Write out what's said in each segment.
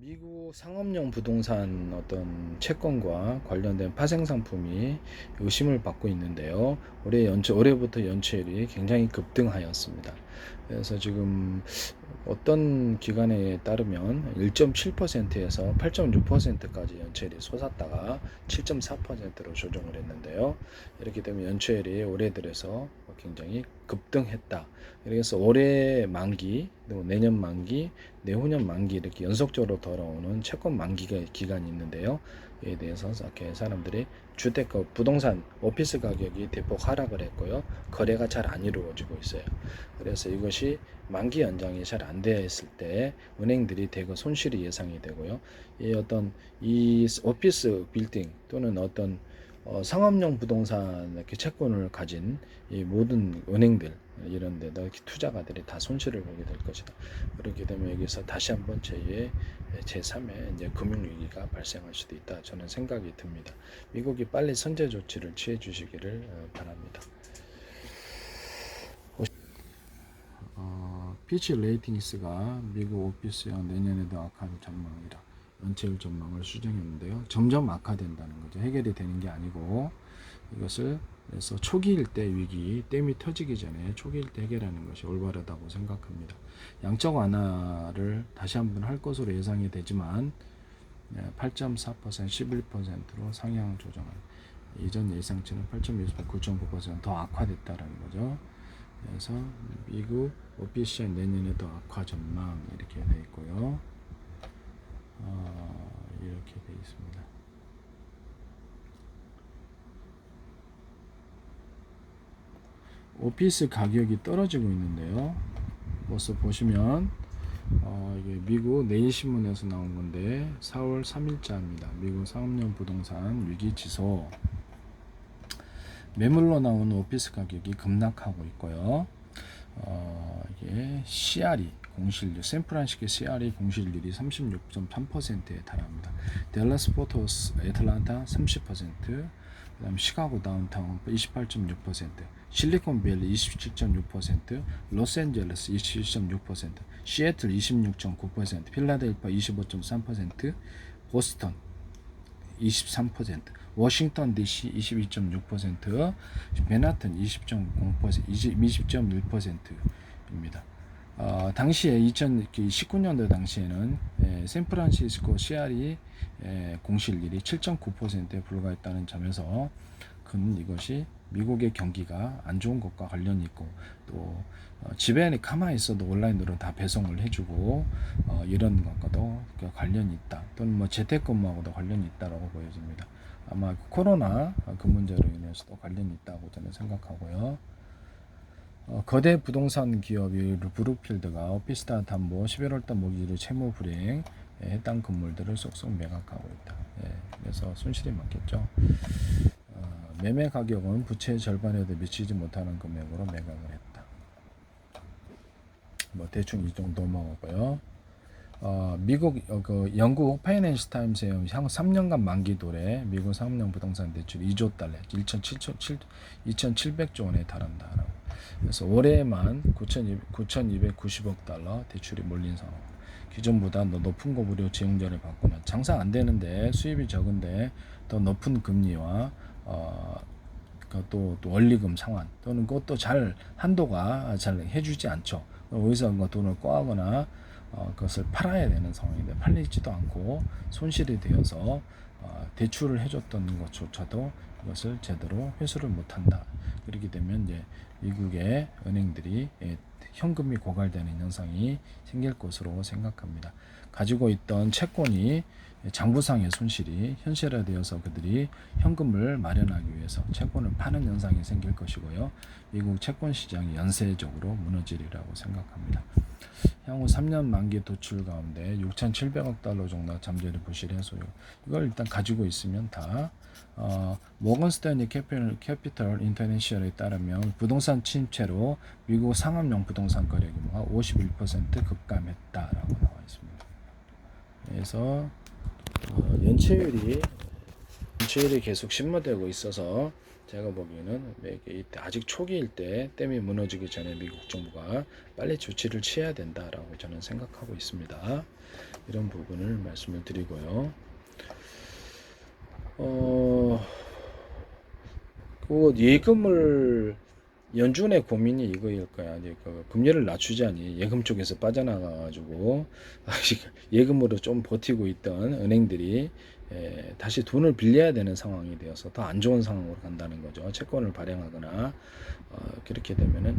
미국 상업용 부동산 어떤 채권과 관련된 파생 상품이 의심을 받고 있는데요. 올해부터 연체율이 굉장히 급등하였습니다. 그래서 지금 어떤 기관에 따르면 1.7%에서 8.6%까지 연체율이 솟았다가 7.4%로 조정을 했는데요. 이렇게 되면 연체율이 올해 들어서 굉장히 급등했다. 그래서 올해 만기, 내년 만기, 내후년 만기 이렇게 연속적으로 돌아오는 채권 만기 기간이 있는데요. 이에 대해서 이렇게 사람들이 주택가, 부동산, 오피스 가격이 대폭 하락을 했고요. 거래가 잘 안 이루어지고 있어요. 그래서 이것이 만기 연장이 잘 안 되어 있을 때 은행들이 대거 손실이 예상이 되고요. 이 오피스 빌딩 또는 어떤 상업용 부동산 이렇게 채권을 가진 이 모든 은행들 이런 데다 투자가들이 다 손실을 보게 될 것이다. 그렇게 되면 여기서 다시 한번 제3의 이제 금융위기가 발생할 수도 있다. 저는 생각이 듭니다. 미국이 빨리 선제 조치를 취해 주시기를 바랍니다. 피치 레이팅스가 미국 오피스형 내년에도 악한 전망이라 연체율 전망을 수정했는데요. 점점 악화된다는 거죠. 해결이 되는 게 아니고 이것을 그래서 초기일 때 위기, 댐이 터지기 전에 초기일 때 해결하는 것이 올바르다고 생각합니다. 양적 완화를 다시 한번 할 것으로 예상이 되지만 8.4%, 11%로 상향 조정한 이전 예상치는 8.2%, 9.9%더 악화됐다라는 거죠. 그래서 미국 오피셜 내년에도 악화 전망 이렇게 되어 있고요. 이렇게 되어 있습니다. 오피스 가격이 떨어지고 있는데요. 벌써 보시면 이게 미국 내일신문에서 나온 건데 4월 3일자입니다. 미국 상업용 부동산 위기지수 매물로 나오는 오피스 가격이 급락하고 있고요. 이게 CRE 공실률, 샌프란시스코 CRE 공실률이 36.3%에 달합니다. 댈러스 포토스 애틀란타 30%, 그다음 시카고 다운타운 28.6%, 실리콘밸리 27.6%, 로스앤젤레스 27.6%, 시애틀 26.9%, 필라델피아 25.3%, 보스턴 23%, 워싱턴 DC 22.6%, 맨하튼 20.0%, 20.1%입니다. 당시에 2019년도 당시에는 샌프란시스코 CRE 공실률이 7.9%에 불과했다는 점에서 이것이 미국의 경기가 안 좋은 것과 관련이 있고 또 집에 가만히 있어도 온라인으로 다 배송을 해주고 이런 것과도 관련이 있다. 또는 뭐 재택근무하고도 관련이 있다라고 보여집니다. 아마 코로나 그 문제로 인해서도 관련이 있다고 저는 생각하고요. 거대 부동산 기업이 브룩필드가 오피스타 담보 11월달 모기지로 채무 불이행 해당 건물들을 쏙쏙 매각하고 있다. 그래서 손실이 많겠죠. 매매 가격은 부채의 절반에도 미치지 못하는 금액으로 매각을 했다. 뭐 대충 이 정도 넘어가고요. 미국 영국 파이낸셜 타임스의 향 3년간 만기 도래 미국 상업용 부동산 대출 2조 달러, 2,700조 원에 달한다라고. 그래서 올해만 9,290억 달러 대출이 몰린 상황. 기존보다 더 높은 고물료 지용자를 받거나 장사 안 되는데 수입이 적은데 더 높은 금리와 또 원리금 상환 또는 그것도 잘 한도가 잘 해주지 않죠. 어디서 돈을 꿔하거나 그것을 팔아야 되는 상황인데 팔리지도 않고 손실이 되어서 대출을 해줬던 것조차도 이것을 제대로 회수를 못한다. 그렇게 되면 이제 미국의 은행들이 현금이 고갈되는 현상이 생길 것으로 생각합니다. 가지고 있던 채권이 장부상의 손실이 현실화되어서 그들이 현금을 마련하기 위해서 채권을 파는 현상이 생길 것이고요. 미국 채권 시장이 연쇄적으로 무너지리라고 생각합니다. 향후 3년 만기 도출 가운데 6,700억 달러 정도 잠재를 부실해 소요. 이걸 일단 가지고 있으면 다 모건 스탠리 캐피털 인터내셔널에 따르면 부동산 침체로 미국 상업용 부동산 거래 규모가 51% 급감했다라고 나와 있습니다. 그래서 연체율이 연체율이 계속 심화되고 있어서 제가 보기에는 아직 초기일 때 댐이 무너지기 전에 미국 정부가 빨리 조치를 취해야 된다라고 저는 생각하고 있습니다. 이런 부분을 말씀을 드리고요. 그 예금을 연준의 고민이 이거일 거야. 이제 그 금리를 낮추자니 예금 쪽에서 빠져나가가지고 예금으로 좀 버티고 있던 은행들이 다시 돈을 빌려야 되는 상황이 되어서 더 안 좋은 상황으로 간다는 거죠. 채권을 발행하거나 그렇게 되면은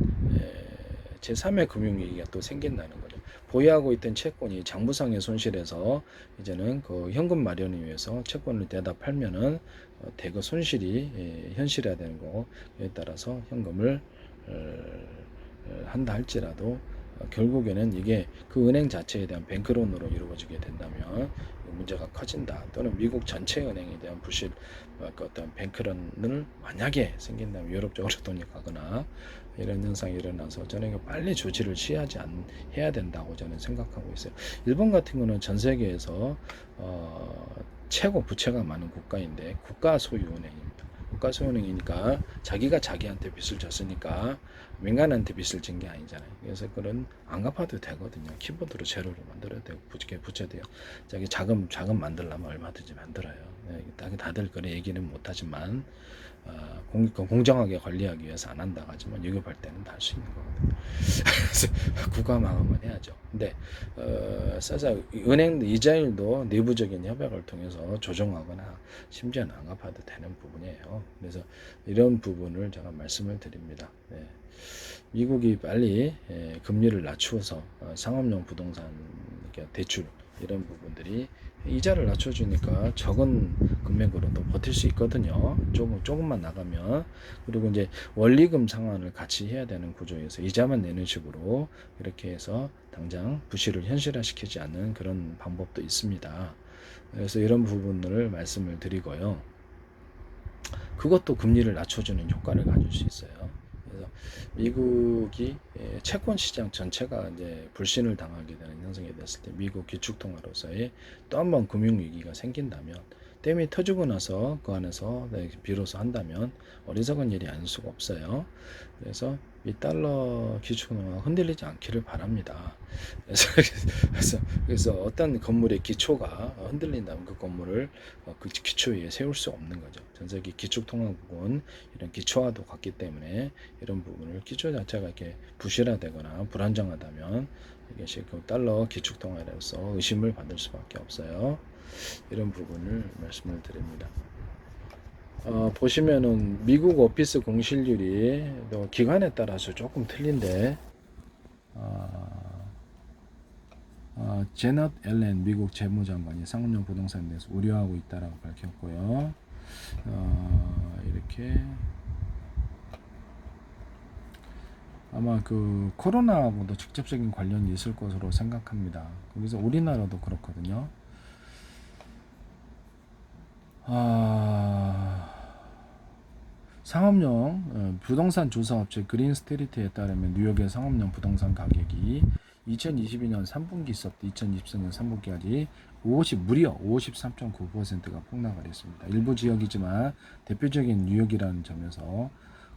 제3의 금융위기가 또 생긴다는 거죠. 보유하고 있던 채권이 장부상의 손실에서 이제는 그 현금 마련을 위해서 채권을 대다 팔면은 대거 손실이 현실화되는 거에 따라서 현금을 한다 할지라도 결국에는 이게 그 은행 자체에 대한 뱅크론으로 이루어지게 된다면 문제가 커진다. 또는 미국 전체 은행에 대한 부실 그 어떤 뱅크런을 만약에 생긴다면 유럽 쪽으로 돈이 가거나 이런 현상이 일어나서 저는 빨리 조치를 해야 된다고 저는 생각하고 있어요. 일본 같은 경우는 전 세계에서 최고 부채가 많은 국가인데 국가 소유 은행입니다. 국가 소유 은행이니까 자기가 자기한테 빚을 졌으니까 민간한테 빚을 진 게 아니잖아요. 그래서 그런 안 갚아도 되거든요. 키보드로 제로를 만들어야 되고 부채도요. 자기 자금 만들려면 얼마든지 만들어요. 네, 다들 그런 얘기는 못하지만 공정하게 관리하기 위해서 안 한다고 하지만 유급할 때는 다 할 수 있는 거거든요. 그래서 국가 망하면 해야죠. 근데 은행 이자율도 내부적인 협약을 통해서 조정하거나 심지어는 안 갚아도 되는 부분이에요. 그래서 이런 부분을 제가 말씀을 드립니다. 네. 미국이 빨리 금리를 낮추어서 상업용 부동산 대출 이런 부분들이 이자를 낮춰주니까 적은 금액으로도 버틸 수 있거든요. 조금만 나가면. 그리고 이제 원리금 상환을 같이 해야 되는 구조에서 이자만 내는 식으로 이렇게 해서 당장 부실을 현실화시키지 않는 그런 방법도 있습니다. 그래서 이런 부분을 말씀을 드리고요. 그것도 금리를 낮춰주는 효과를 가질 수 있어요. 그래서 미국이 채권 시장 전체가 이제 불신을 당하게 되는 현상이 됐을 때 미국 기축통화로서의 또 한 번 금융위기가 생긴다면 댐이 터지고 나서 그 안에서 비로소 한다면 어리석은 일이 아닐 수가 없어요. 그래서 이 달러 기축통화가 흔들리지 않기를 바랍니다. 그래서 어떤 건물의 기초가 흔들린다면 그 건물을 그 기초 위에 세울 수 없는 거죠. 전 세계 기축통화국은 이런 기초와도 같기 때문에 이런 부분을 기초 자체가 이렇게 부실화되거나 불안정하다면 이것이 그 달러 기축통화로서 의심을 받을 수밖에 없어요. 이런 부분을 말씀을 드립니다. 보시면은 미국 오피스 공실률이 기관에 따라서 조금 틀린데 제넛 앨런 미국 재무장관이 상업용 부동산에 대해서 우려하고 있다라고 밝혔고요. 이렇게 아마 그 코로나하고도 직접적인 관련이 있을 것으로 생각합니다. 그래서 우리나라도 그렇거든요. 상업용 부동산 조사업체 그린스트리트에 따르면 뉴욕의 상업용 부동산 가격이 2022년 3분기 있었던 2024년 3분기까지 무려 53.9%가 폭락을 했습니다. 일부 지역이지만 대표적인 뉴욕이라는 점에서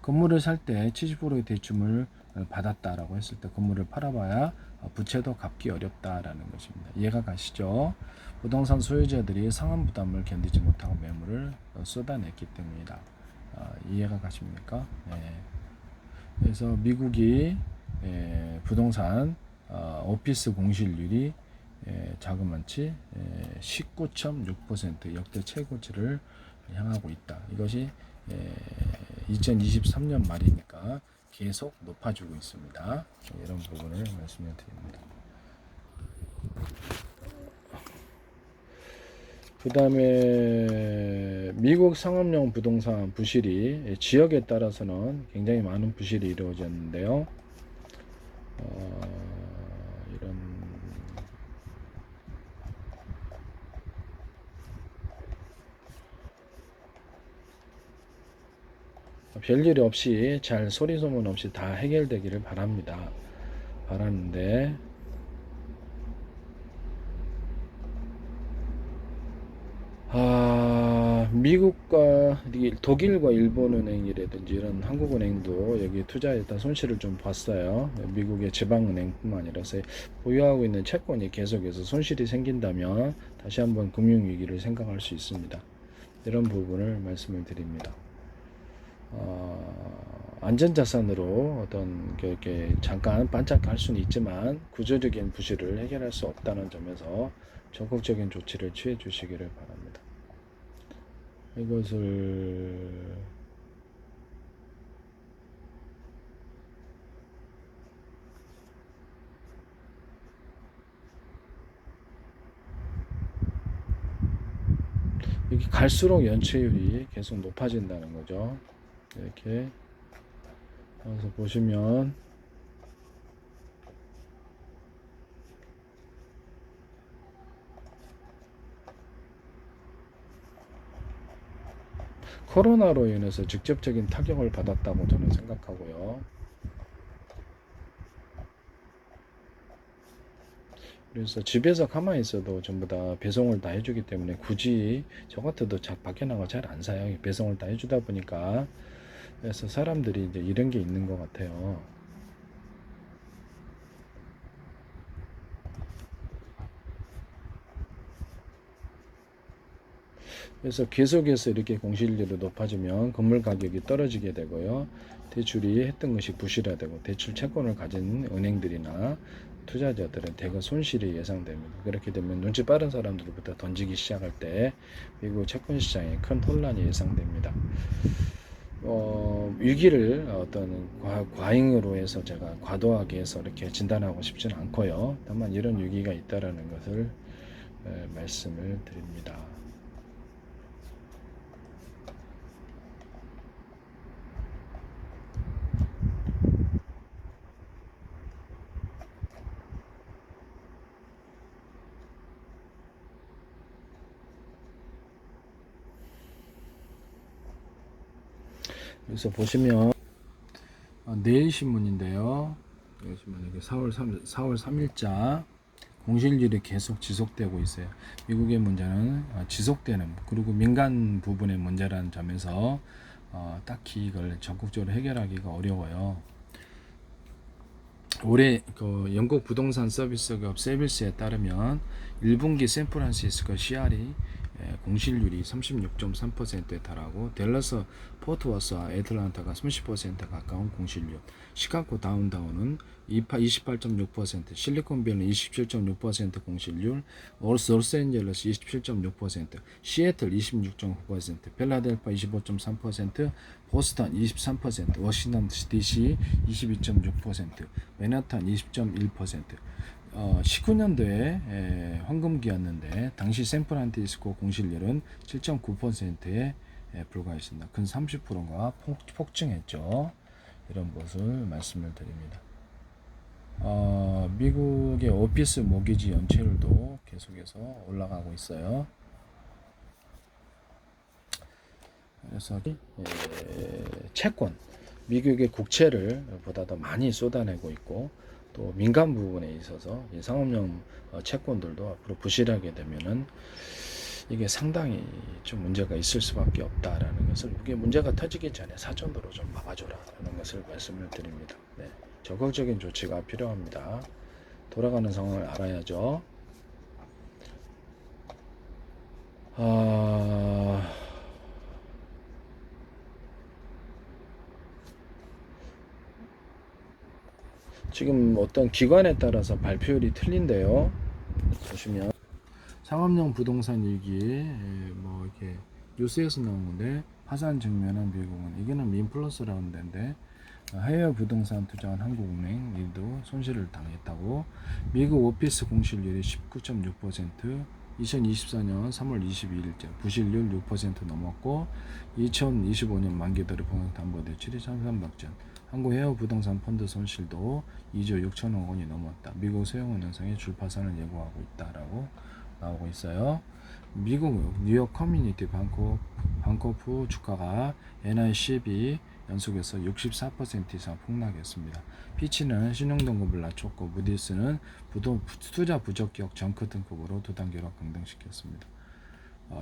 건물을 살 때 70%의 대출을 받았다라고 했을 때 건물을 팔아봐야 부채도 갚기 어렵다라는 것입니다. 이해가 가시죠? 부동산 소유자들이 상환 부담을 견디지 못하고 매물을 쏟아냈기 때문이다. 이해가 가십니까? 네. 그래서 미국이 부동산 오피스 공실률이 자그마치 19.6% 역대 최고치를 향하고 있다. 이것이 2023년 말이니까 계속 높아지고 있습니다. 이런 부분을 말씀을 드립니다. 그 다음에 미국 상업용 부동산 부실이 지역에 따라서는 굉장히 많은 부실이 이루어졌는데요. 이런 별일 없이 잘 소리소문 없이 다 해결되기를 바라는데 미국과 독일과 일본은행이라든지 이런 한국은행도 여기 투자했다 손실을 좀 봤어요. 미국의 지방은행뿐만 아니라서 보유하고 있는 채권이 계속해서 손실이 생긴다면 다시 한번 금융위기를 생각할 수 있습니다. 이런 부분을 말씀을 드립니다. 안전자산으로 어떤 이렇게 잠깐 반짝할 수는 있지만 구조적인 부실을 해결할 수 없다는 점에서 적극적인 조치를 취해 주시기를 바랍니다. 이것을 이렇게 갈수록 연체율이 계속 높아진다는 거죠. 이렇게 그래서 보시면 코로나로 인해서 직접적인 타격을 받았다고 저는 생각하고요. 그래서 집에서 가만히 있어도 전부 다 배송을 다 해주기 때문에 굳이 저 같아도 밖에 나가 잘 안 사요. 배송을 다 해주다 보니까. 그래서 사람들이 이제 이런 게 있는 것 같아요. 그래서 계속해서 이렇게 공실률이 높아지면 건물 가격이 떨어지게 되고요. 대출이 했던 것이 부실화되고 대출 채권을 가진 은행들이나 투자자들은 대거 손실이 예상됩니다. 그렇게 되면 눈치 빠른 사람들부터 던지기 시작할 때 미국 채권 시장에 큰 혼란이 예상됩니다. 위기를 어떤 과잉으로 해서 제가 과도하게 해서 이렇게 진단하고 싶지는 않고요. 다만 이런 위기가 있다라는 것을 말씀을 드립니다. 여기서 보시면 내일 신문인데요. 내일 신문 이게 4월 3일자 공실률이 계속 지속되고 있어요. 미국의 문제는 지속되는 그리고 민간 부분의 문제라는 점에서 딱히 이걸 적극적으로 해결하기가 어려워요. 올해 그 영국 부동산 서비스업 세빌스에 따르면 1분기 샌프란시스코 CRE 공실률이 36.3%에 달하고 댈러스 포트워스와 애틀란타가 30% 가까운 공실률, 시카고 다운타운은 28.6%, 실리콘밸리 27.6% 공실률, 로스앤젤레스 27.6%, 시애틀 26.9%, 필라델피아 25.3%, 보스턴 23%, 워싱턴 DC 22.6%, 맨하탄 20.1%. 19년도에 황금기였는데 당시 샌프란시스코 공실률은 7.9%에 불과했습니다. 근 30%가 폭증했죠. 이런 것을 말씀을 드립니다. 미국의 오피스 모기지 연체율도 계속해서 올라가고 있어요. 그래서 채권, 미국의 국채를 보다 더 많이 쏟아내고 있고 또 민간 부분에 있어서 상업용 채권들도 앞으로 부실하게 되면은 이게 상당히 좀 문제가 있을 수밖에 없다라는 것을 이게 문제가 터지기 전에 사전으로 좀 막아줘라라는 것을 말씀을 드립니다. 네, 적극적인 조치가 필요합니다. 돌아가는 상황을 알아야죠. 지금 어떤 기관에 따라서 발표율이 틀린데요. 보시면 상업용 부동산 위기 뭐 이렇게 뉴스에서 나오는데 파산 직면한 미국은 이게는 민플러스라는 데인데 해외 부동산 투자한 한국은행도 손실을 당했다고. 미국 오피스 공실률이 19.6%, 2024년 3월 22일째 부실률 6% 넘었고 2025년 만기들의 공용담보대출이 천삼박전. 한국 해외 부동산 펀드 손실도 2조 6천억 원이 넘었다. 미국 소형은행상이 줄파산을 예고하고 있다라고 나오고 있어요. 미국 뉴욕 커뮤니티 반코프 주가가 NI12 연속해서 64% 이상 폭락했습니다. 피치는 신용등급을 낮췄고 무디스는 투자 부적격 정크 등급으로 두 단계로 강등시켰습니다.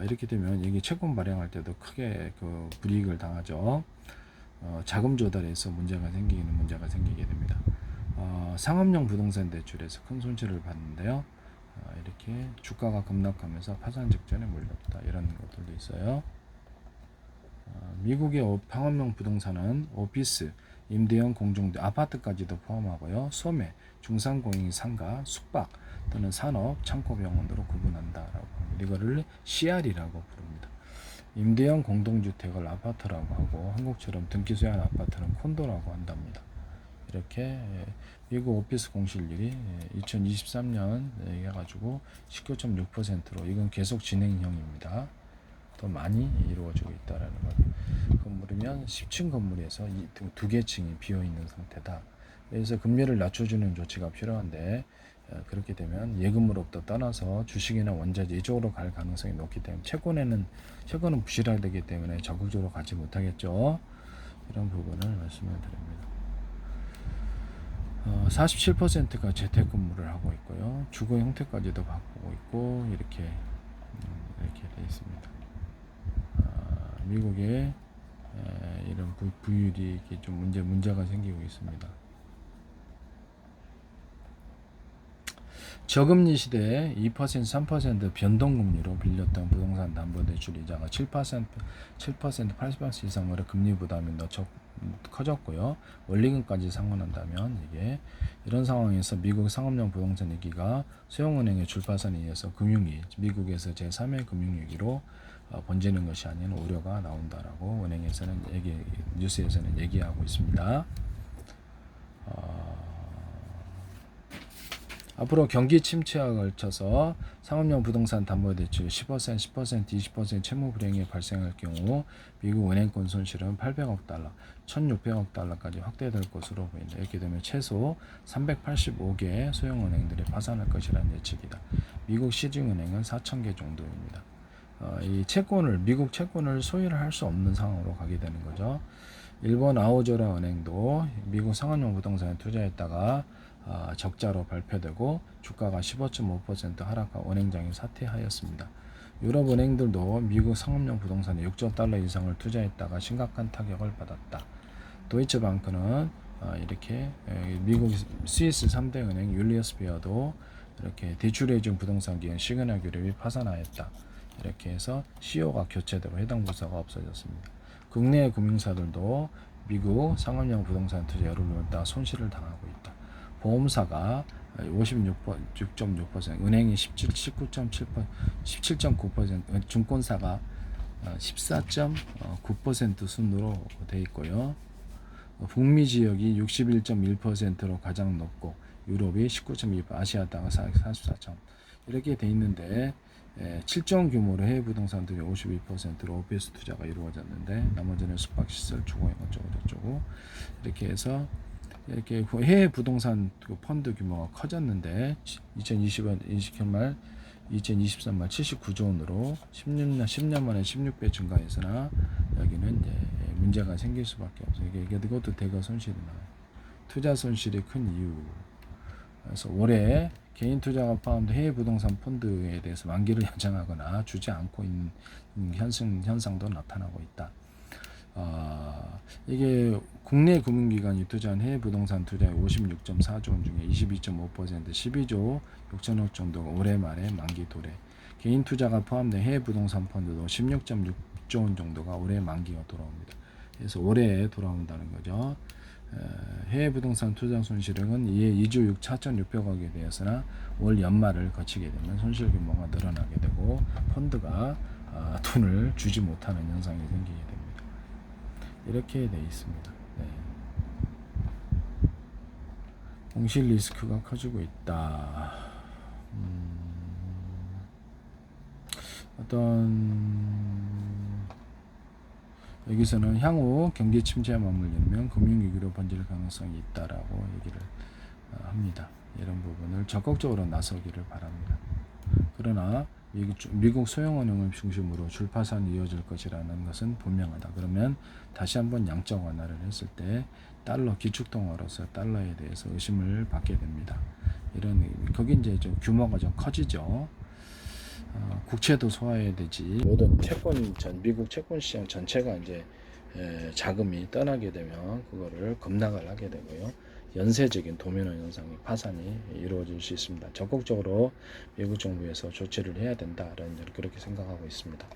이렇게 되면 여기 채권 발행할 때도 크게 그 불이익을 당하죠. 자금 조달에서 문제가 생기게 됩니다. 상업용 부동산 대출에서 큰 손실을 봤는데요. 이렇게 주가가 급락하면서 파산 직전에 몰렸다. 이런 것들도 있어요. 미국의 상업용 부동산은 오피스, 임대형 공중 아파트까지도 포함하고요. 소매, 중상공인 상가, 숙박 또는 산업, 창고 병원으로 구분한다라고 합니다. 이거를 CR이라고 부릅니다. 임대형 공동주택을 아파트라고 하고 한국처럼 등기 소유한 아파트는 콘도라고 한답니다. 이렇게 미국 오피스 공실률이 2023년 해가지고 19.6%로 이건 계속 진행형입니다. 더 많이 이루어지고 있다라는 것. 건물이면 10층 건물에서 두 개 층이 비어 있는 상태다. 그래서 금리를 낮춰주는 조치가 필요한데 그렇게 되면 예금으로부터 떠나서 주식이나 원자재 이쪽으로 갈 가능성이 높기 때문에 채권은 부실화되기 때문에 적극적으로 가지 못하겠죠. 이런 부분을 말씀을 드립니다. 47%가 재택근무를 하고 있고요. 주거 형태까지도 바꾸고 있고 이렇게 되어 있습니다. 미국의 이런 부율이 좀 문제가 생기고 있습니다. 저금리 시대에 2%, 3% 변동금리로 빌렸던 부동산 담보대출 이자가 7%, 8% 이상으로 금리 부담이 커졌고요. 원리금까지 상환한다면 이게 이런 상황에서 미국 상업용 부동산 위기가 소형은행의 줄파산에 의해서 미국에서 제3의 금융위기로 번지는 것이 아닌 우려가 나온다라고 뉴스에서는 얘기하고 있습니다. 앞으로 경기 침체와 걸쳐서 상업용 부동산 담보대출 10%, 20% 채무 불이행이 발생할 경우 미국 은행권 손실은 800억 달러, 1,600억 달러까지 확대될 것으로 보인다. 이렇게 되면 최소 385개 소형은행들이 파산할 것이라는 예측이다. 미국 시중은행은 4,000개 정도입니다. 미국 채권을 소유를 할 수 없는 상황으로 가게 되는 거죠. 일본 아오조라 은행도 미국 상업용 부동산에 투자했다가 적자로 발표되고 주가가 15.5% 하락하고 은행장이 사퇴하였습니다. 유럽 은행들도 미국 상업용 부동산에 6조 달러 이상을 투자했다가 심각한 타격을 받았다. 도이치방크는 이렇게 미국 스위스 3대 은행 율리어스 베어도 이렇게 대출해준 부동산 기업 시그널 그룹이 파산하였다. 이렇게 해서 CEO가 교체되고 해당 부서가 없어졌습니다. 국내 금융사들도 미국 상업용 부동산 투자 여론을 따라 손실을 당하고 있다. 보험사가 56.6%, 은행이 17.9%, 증권사가 14.9% 순으로 되어 있고요. 북미 지역이 61.1%로 가장 높고 유럽이 19.2%, 아시아 땅은 44.0% 이렇게 돼 있는데 7조 원 규모로 해외 부동산 투자 52%로 오피스 투자가 이루어졌는데 나머지는 숙박시설, 주거용 어쩌고저쩌고 이렇게 해서 이렇게 해외 부동산 펀드 규모가 커졌는데 2023년 말 79조 원으로 10년 만에 16배 증가했으나 여기는 이제 문제가 생길 수밖에 없어요. 이것도 대거 손실이 나요. 투자 손실이 큰 이유. 그래서 올해 개인 투자가 포함된 해외 부동산 펀드에 대해서 만기를 연장하거나 주지 않고 있는 현상도 나타나고 있다. 이게 국내 금융기관이 투자한 해외 부동산 투자의 56.4조 원 중에 22.5% 12조 6천억 정도가 올해 말에 만기 도래. 개인 투자가 포함된 해외 부동산 펀드도 16.6조 원 정도가 올해 만기가 돌아옵니다. 그래서 올해 돌아온다는 거죠. 해외 부동산 투자 손실은 이에 2조 4,600억에 대해서나 올 연말을 거치게 되면 손실 규모가 늘어나게 되고 펀드가 돈을 주지 못하는 현상이 생기게 됩니다. 이렇게 되어 있습니다. 네. 공실 리스크가 커지고 있다. 여기서는 향후 경기 침체에 맞물리면 금융위기로 번질 가능성이 있다라고 얘기를 합니다. 이런 부분을 적극적으로 나서기를 바랍니다. 그러나 미국 소형은행을 중심으로 줄파산이 이어질 것이라는 것은 분명하다. 그러면 다시 한번 양적 완화를 했을 때 달러 기축통화로서 달러에 대해서 의심을 받게 됩니다. 거기 이제 좀 규모가 좀 커지죠. 국채도 소화해야 되지. 모든 미국 채권 시장 전체가 이제 자금이 떠나게 되면 그거를 급락을 하게 되고요. 연쇄적인 도미노 현상이 파산이 이루어질 수 있습니다. 적극적으로 미국 정부에서 조치를 해야 된다라는 그렇게 생각하고 있습니다.